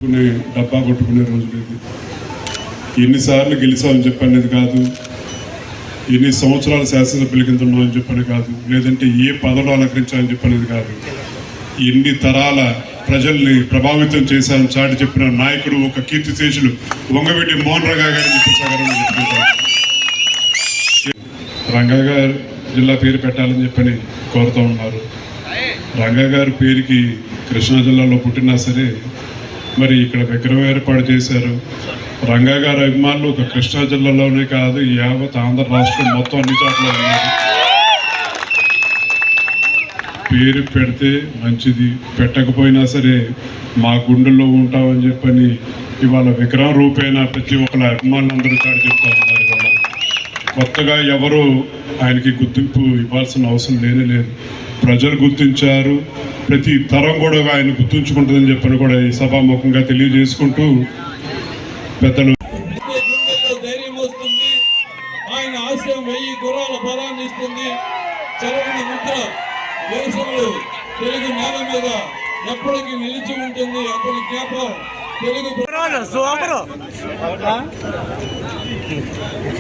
డబ్బా కొట్టుకునే రోజులు ఇది. ఎన్నిసార్లు గెలిచామని చెప్పనేది కాదు, ఎన్ని సంవత్సరాలు శాసనసభ్యుల కింద ఉన్నామని చెప్పని కాదు, లేదంటే ఏ పదవులు అలంకరించాలని చెప్పనేది కాదు, ఎన్ని తరాల ప్రజల్ని ప్రభావితం చేశారని చాటి చెప్పిన నాయకుడు ఒక కీర్తిశేషులు వంగవీటి మోహన్ రంగా గారిని చెప్పుకుంటారు. రంగా గారు జిల్లా పేరు పెట్టాలని చెప్పని కోరుతూ ఉన్నారు. రంగా గారి పేరుకి కృష్ణా జిల్లాలో పుట్టినా సరే మరి ఇక్కడ విగ్రహం ఏర్పాటు చేశారు. రంగా గారి అభిమానులు ఒక కృష్ణా జిల్లాలోనే కాదు, యావత్ ఆంధ్ర రాష్ట్రం మొత్తం అన్ని చోట్ల ఉన్నారు. పేరు పెడితే మంచిది, పెట్టకపోయినా సరే మా గుండెల్లో ఉంటామని చెప్పని ఇవాళ విగ్రహం రూపేణా ప్రతి ఒక్కరి అభిమానులందరూ చాటి చెప్తా ఉన్నారు. ఇవాళ కొత్తగా ఎవరు ఆయనకి గుర్తింపు ఇవ్వాల్సిన అవసరం లేదు. ప్రజలు గుర్తించారు, ప్రతి తరం కూడా ఆయన గుర్తుంచుకుంటుందని చెప్పని కూడా ఈ సభాముఖంగా తెలియజేసుకుంటూ పెద్దలు ధైర్యం వస్తుంది. ఆయన ఆశయం 1000 గుర్రాల బలాన్ని ఇస్తుంది. చెరగని ముద్ర దేశంలో తెలుగు నేల మీద ఎప్పటికీ నిలిచి ఉంటుంది. అతని జ్ఞాపకం తెలుగు